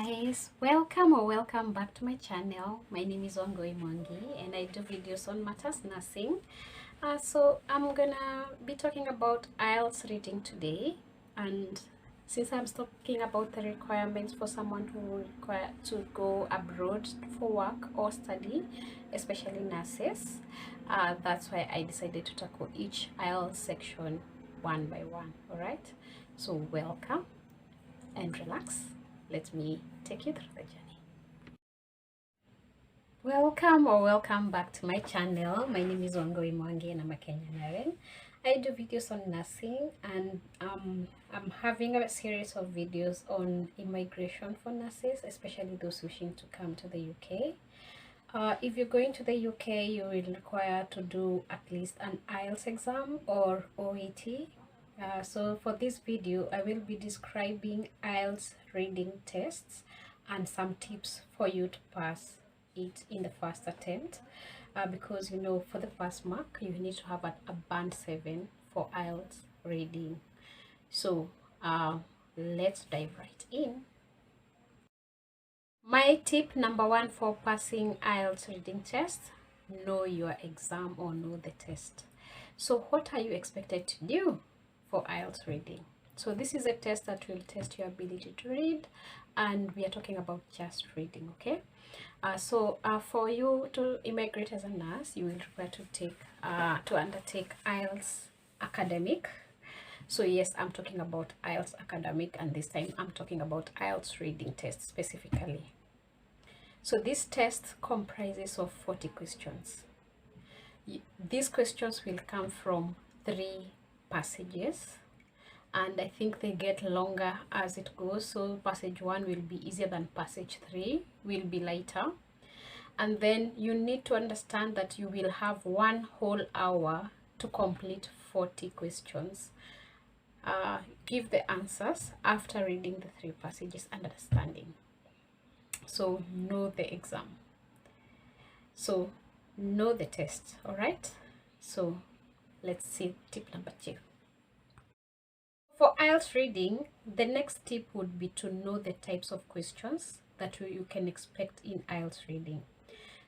guys, welcome back to my channel. My name is Wangoi Mwangi and I do videos on matters nursing. So I'm gonna be talking about IELTS reading today, and since I'm talking about the requirements for someone who require to go abroad for work or study, especially nurses, that's why I decided to tackle each IELTS section one by one. All right, so welcome and relax. Let me take you through the journey. Welcome back to my channel. My name is Wangoi Mwangi and I'm a Kenyan. I do videos on nursing, and I'm having a series of videos on immigration for nurses, especially those wishing to come to the UK. If you're going to the UK, you will require to do at least an IELTS exam or OET. So for this video, I will be describing IELTS reading tests and some tips for you to pass it in the first attempt, because you know, for the first mark you need to have a band 7 for IELTS reading. So let's dive right in. My tip number 1 for passing IELTS reading test: know your exam or know the test. So what are you expected to do for IELTS reading? So this is a test that will test your ability to read, and we are talking about just reading, okay? For you to immigrate as a nurse, you will require to undertake IELTS academic. So yes, I'm talking about IELTS academic, and this time I'm talking about IELTS reading test specifically. So this test comprises of 40 questions. These questions will come from 3 passages, and I think they get longer as it goes. So passage 1 will be easier than passage 3, will be lighter. And then you need to understand that you will have 1 whole hour to complete 40 questions. Give the answers after reading the 3 passages and understanding. So know the exam. So know the test. All right. So let's see tip number 2. For IELTS reading, the next tip would be to know the types of questions that you can expect in IELTS reading.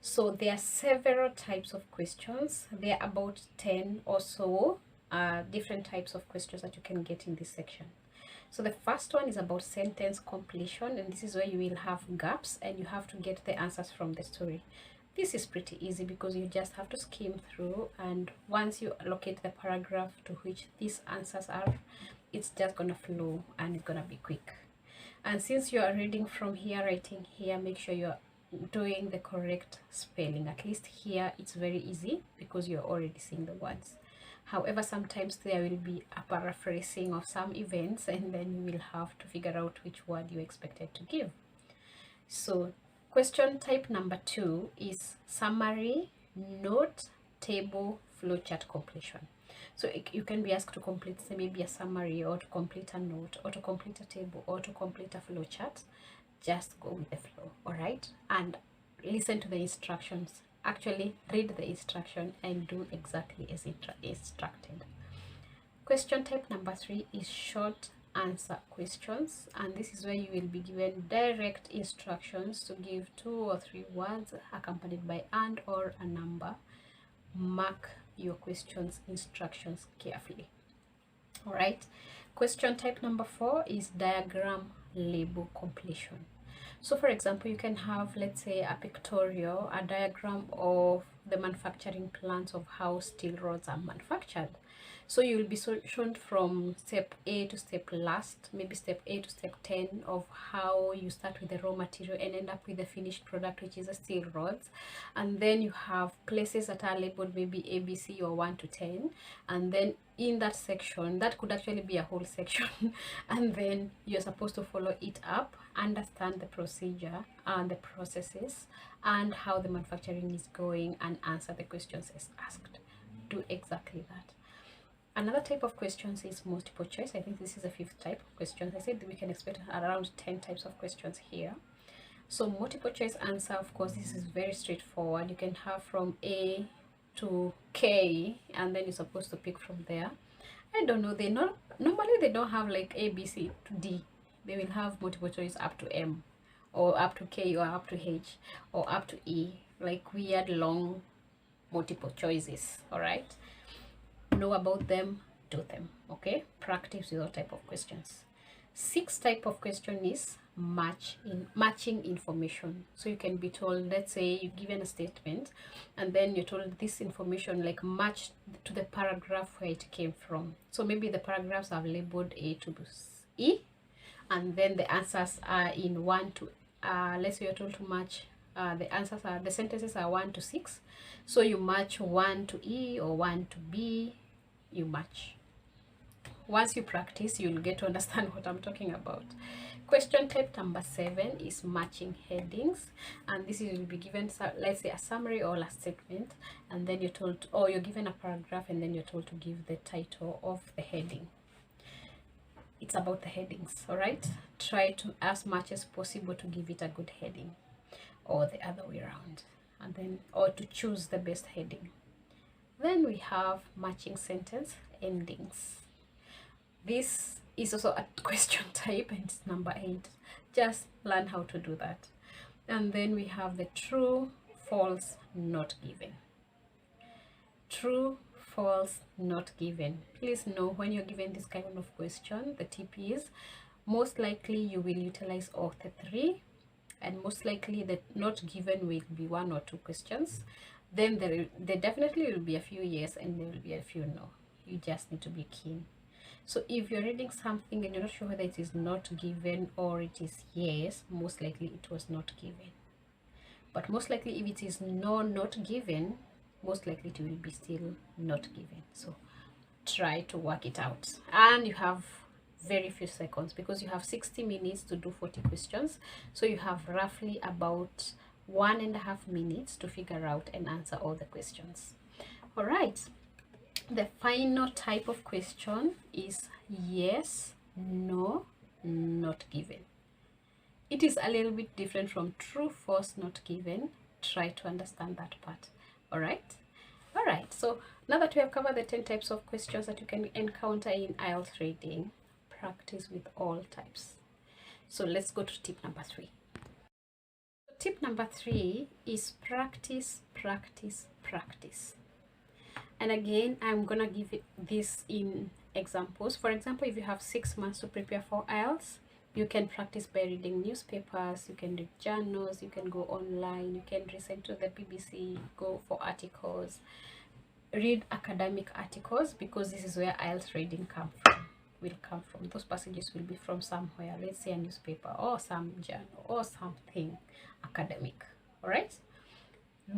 So there are several types of questions. There are about 10 or so different types of questions that you can get in this section. So the first one is about sentence completion, and this is where you will have gaps and you have to get the answers from the story. This is pretty easy because you just have to skim through, and once you locate the paragraph to which these answers are, it's just gonna flow and it's gonna be quick. And since you are reading from here, writing here, make sure you're doing the correct spelling. At least here it's very easy because you're already seeing the words. However, sometimes there will be a paraphrasing of some events, and then you will have to figure out which word you expected to give. So question type number 2 is summary, note, table, flowchart completion. So you can be asked to complete, say, maybe a summary, or to complete a note, or to complete a table, or to complete a flowchart. Just go with the flow. All right, and listen to the instructions. Actually read the instruction and do exactly as instructed. Question type number 3 is short answer questions, and this is where you will be given direct instructions to give 2 or 3 words accompanied by and or a number. Mark your questions instructions carefully. All right, question type number 4 is diagram label completion. So for example, you can have, let's say, a pictorial, a diagram of the manufacturing plants of how steel rods are manufactured. So you will be shown from step A to step last, maybe step A to step 10, of how you start with the raw material and end up with the finished product, which is a steel rods. And then you have places that are labeled maybe A, B, C, or 1 to 10, and then in that section, that could actually be a whole section, and then you're supposed to follow it up, understand the procedure and the processes and how the manufacturing is going, and answer the questions as asked. Do exactly that. Another type of questions is multiple choice. I think this is the 5th type of questions. I said we can expect around 10 types of questions here. So multiple choice answer, of course, this is very straightforward. You can have from A to K, and then you're supposed to pick from there. I don't know, normally they don't have like A, B, C to D. They will have multiple choice up to M. or up to K, or up to H, or up to E, like weird long multiple choices. All right, know about them, do them. Okay, practice with all type of questions. Sixth type of question is matching information. So you can be told, let's say you're given a statement and then you're told this information like match to the paragraph where it came from. So maybe the paragraphs are labeled A to E, and then the answers are in 1 to let's say you're told to match the sentences are 1 to 6, so you match 1 to E or 1 to B, you match. Once you practice, you'll get to understand what I'm talking about. Question type number 7 is matching headings, and this is, you'll be given, let's say, a summary or a statement, and then you're told, or you're given a paragraph and then you're told to give the title of the heading. It's about the headings. All right, try to as much as possible to give it a good heading, or the other way around, and then, or to choose the best heading. Then we have matching sentence endings. This is also a question type, and it's number 8. Just learn how to do that. And then we have the true, false, not given. True, false, not given. Please know, when you're given this kind of question, the tip is most likely you will utilize all the 3, and most likely the not given will be 1 or 2 questions. Then there definitely will be a few yes and there will be a few no. You just need to be keen. So if you're reading something and you're not sure whether it is not given or it is yes, most likely it was not given. But most likely if it is no, not given, most likely it will be still not given. So try to work it out. And you have very few seconds, because you have 60 minutes to do 40 questions. So you have roughly about 1.5 minutes to figure out and answer all the questions. All right. The final type of question is yes, no, not given. It is a little bit different from true, false, not given. Try to understand that part. All right. All right. So now that we have covered the 10 types of questions that you can encounter in IELTS reading, practice with all types. So let's go to tip number 3. Tip number 3 is practice, practice, practice. And again, I'm gonna give it this in examples. For example, if you have 6 months to prepare for IELTS, you can practice by reading newspapers, you can read journals, you can go online, you can listen to the BBC, go for articles, read academic articles, because this is where IELTS reading will come from. Those passages will be from somewhere, let's say a newspaper or some journal or something academic. All right,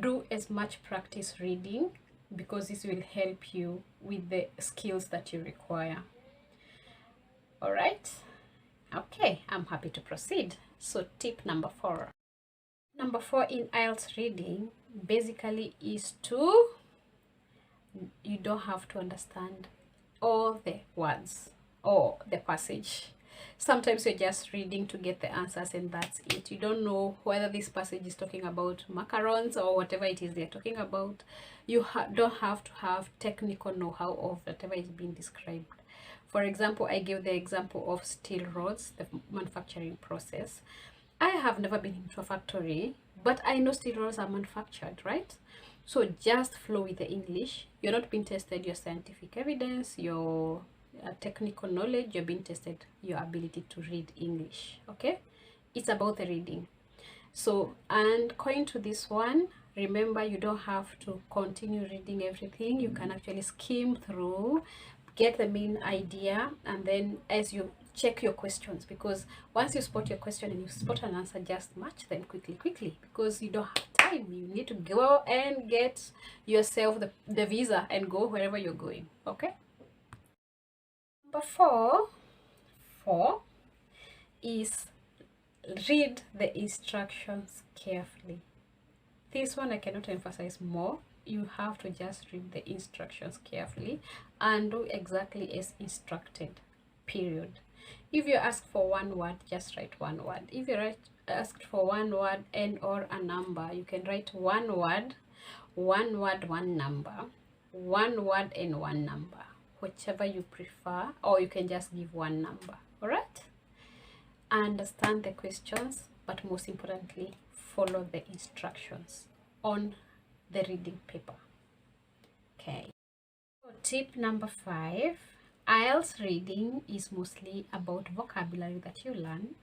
do as much practice reading, because this will help you with the skills that you require. All right, okay, I'm happy to proceed. So tip number 4. Number 4 in IELTS reading basically is you don't have to understand all the words or the passage. Sometimes you're just reading to get the answers and that's it. You don't know whether this passage is talking about macarons or whatever it is they're talking about. You don't have to have technical know-how of whatever is being described. For example, I gave the example of steel rods, the manufacturing process. I have never been into a factory, but I know steel rods are manufactured, right? So just flow with the English. You're not being tested your scientific evidence, your technical knowledge. You're being tested your ability to read English. Okay, it's about the reading. So, and going to this one, remember, you don't have to continue reading everything. You can actually skim through, get the main idea, and then as you check your questions, because once you spot your question and you spot an answer, just match them quickly, because you don't have time. You need to go and get yourself the visa and go wherever you're going. Okay. Number 4 is read the instructions carefully. This one I cannot emphasize more. You have to just read the instructions carefully and do exactly as instructed, period. If you're asked for one word, just write one word. If you're asked for one word and or a number, you can write one word, one number, one word and one number, whichever you prefer, or you can just give one number. All right, understand the questions, but most importantly, follow the instructions on the reading paper. Okay. So tip number 5, IELTS reading is mostly about vocabulary that you learn.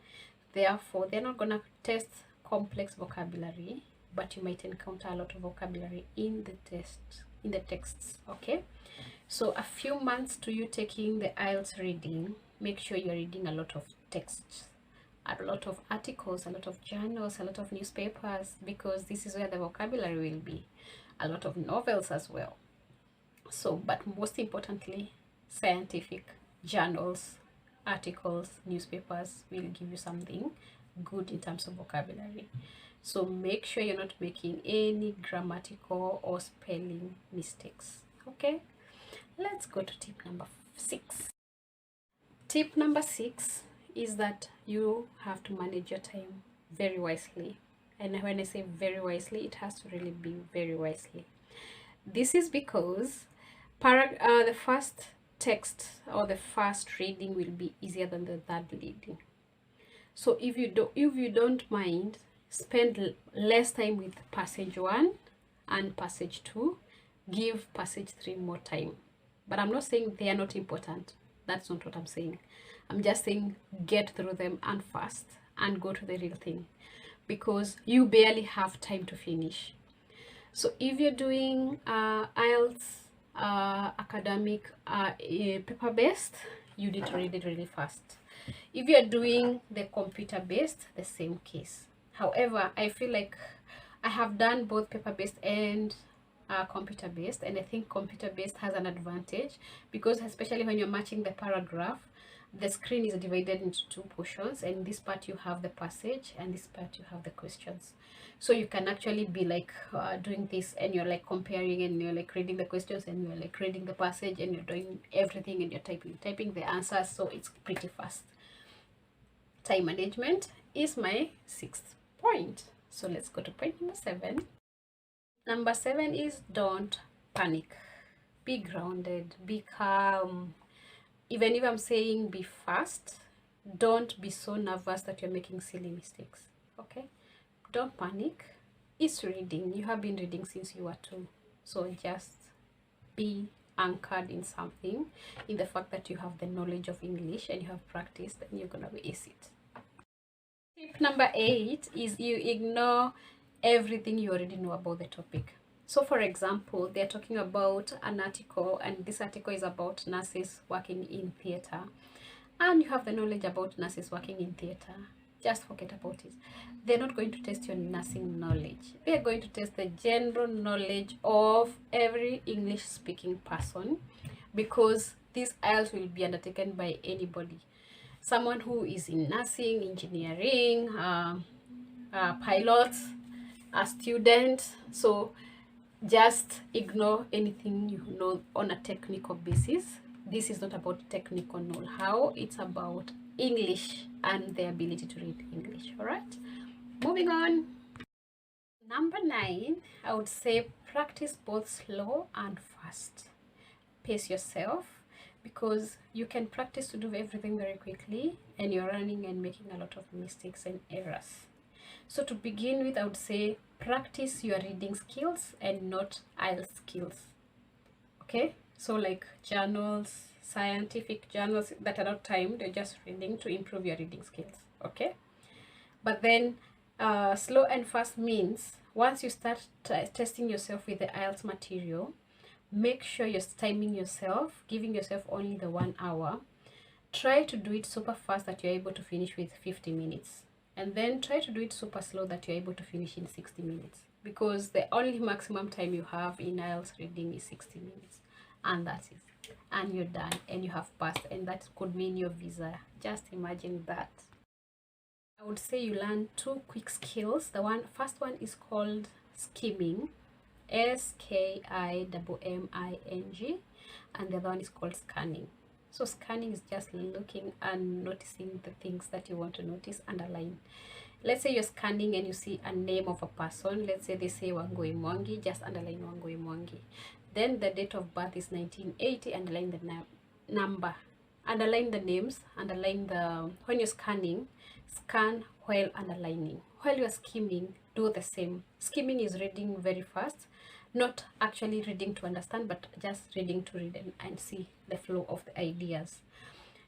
Therefore, they're not gonna test complex vocabulary, but you might encounter a lot of vocabulary in the texts. Okay, so a few months to you taking the IELTS reading, make sure you're reading a lot of texts, a lot of articles, a lot of journals, a lot of newspapers, because this is where the vocabulary will be. A lot of novels as well. So, but most importantly, scientific journals, articles, newspapers will give you something good in terms of vocabulary. So make sure you're not making any grammatical or spelling mistakes. Okay, let's go to tip number 6. Tip number 6 is that you have to manage your time very wisely. And when I say very wisely, it has to really be very wisely. This is because the first text or the first reading will be easier than the third reading. So if you don't mind, spend less time with passage 1 and passage 2, give passage 3 more time. But I'm not saying they are not important. That's not what I'm saying. I'm just saying get through them and fast and go to the real thing, because you barely have time to finish. So if you're doing IELTS academic paper-based, you need to read it really fast. If you're doing the computer-based, the same case. However, I feel like I have done both paper-based and computer-based, and I think computer-based has an advantage because, especially when you're matching the paragraph, the screen is divided into 2 portions, and this part you have the passage and this part you have the questions. So you can actually be like doing this, and you're like comparing, and you're like reading the questions, and you're like reading the passage, and you're doing everything, and you're typing the answers. So it's pretty fast. Time management is my 6th point. So let's go to point number 7. Number 7 is don't panic. Be grounded, be calm. Even if I'm saying be fast, don't be so nervous that you're making silly mistakes. Okay, don't panic. It's reading. You have been reading since you were 2, so just be anchored in something, in the fact that you have the knowledge of English and you have practiced, and you're gonna ace it. Tip number 8 is you ignore everything you already know about the topic. So for example, they're talking about an article, and this article is about nurses working in theater, and you have the knowledge about nurses working in theater. Just forget about it. They're not going to test your nursing knowledge. They're going to test the general knowledge of every English speaking person, because this IELTS will be undertaken by anybody. Someone who is in nursing, engineering, pilots, a student. So just ignore anything you know on a technical basis. This is not about technical know-how, it's about English and the ability to read English. All right, moving on. Number 9, I would say practice both slow and fast. Pace yourself, because you can practice to do everything very quickly and you're running and making a lot of mistakes and errors. So to begin with, I would say practice your reading skills and not IELTS skills. Okay, so like journals, scientific journals that are not timed, they're just reading to improve your reading skills. Okay, but then slow and fast means once you start testing yourself with the IELTS material, make sure you're timing yourself, giving yourself only the 1 hour. Try to do it super fast that you're able to finish with 50 minutes. And then try to do it super slow that you're able to finish in 60 minutes. Because the only maximum time you have in IELTS reading is 60 minutes. And that's it. And you're done. And you have passed. And that could mean your visa. Just imagine that. I would say you learn 2 quick skills. The first one is called skimming. skimming, and the other one is called scanning. So scanning is just looking and noticing the things that you want to notice, underline. Let's say you're scanning and you see a name of a person. Let's say they say Wangui Mwangi, just underline Wangui Mwangi. Then the date of birth is 1980, underline the number. Underline the names, underline the, when you're scanning, scan while underlining. While you're skimming, do the same. Skimming is reading very fast, not actually reading to understand, but just reading to read and see the flow of the ideas.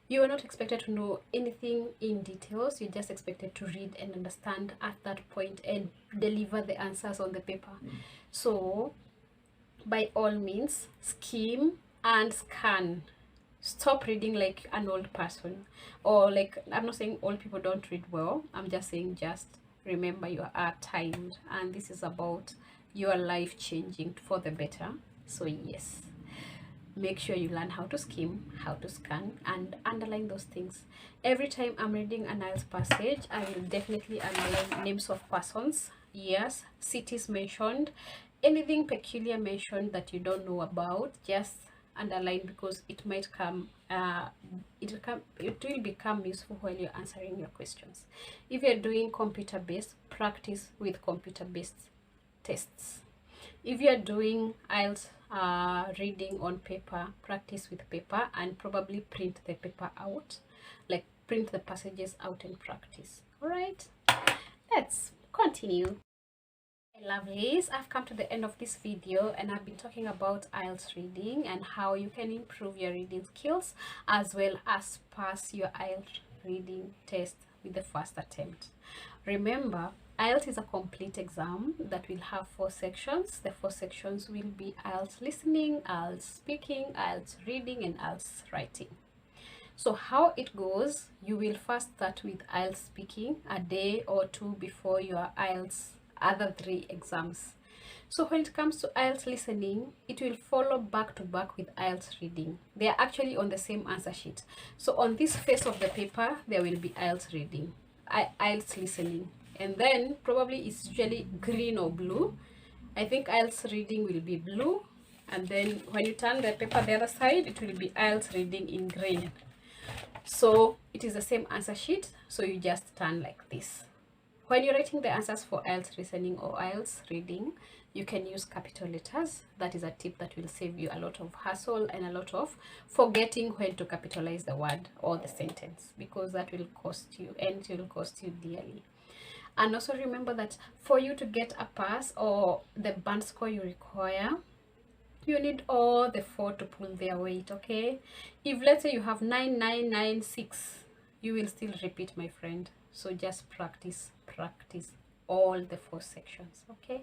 You are not expected to know anything in details. You're just expected to read and understand at that point and deliver the answers on the paper. So by all means, skim and scan. Stop reading like an old person, or like, I'm not saying old people don't read well, I'm just saying, just remember you are timed and this is about your life changing for the better. So yes, make sure you learn how to skim, how to scan, and underline those things. Every time I'm reading an IELTS passage, I will definitely underline names of persons, years, cities mentioned, anything peculiar mentioned that you don't know about. Just underline, because it might come it will become useful while you're answering your questions. If you're doing computer based, practice with computer based tests. If you're doing IELTS reading on paper, practice with paper, and probably print the paper out, like print the passages out and practice. All right, let's continue. Lovelies, I've come to the end of this video and I've been talking about IELTS reading and how you can improve your reading skills as well as pass your IELTS reading test with the first attempt. Remember, IELTS is a complete exam that will have 4 sections. The 4 sections will be IELTS listening, IELTS speaking, IELTS reading, and IELTS writing. So how it goes, you will first start with IELTS speaking a day or 2 before your IELTS other 3 exams. So when it comes to IELTS listening, it will follow back to back with IELTS reading. They are actually on the same answer sheet. So on this face of the paper, there will be IELTS reading, IELTS listening, and then probably it's usually green or blue. I think IELTS reading will be blue, and then when you turn the paper the other side, it will be IELTS reading in green. So it is the same answer sheet, so you just turn like this. When you're writing the answers for IELTS listening or IELTS reading, you can use capital letters. That is a tip that will save you a lot of hassle and a lot of forgetting when to capitalize the word or the sentence, because that will cost you, and it will cost you dearly. And also remember that for you to get a pass or the band score you require, you need all the 4 to pull their weight. Okay, if let's say you have 9996, you will still repeat, my friend. So just practice all the 4 sections. Okay,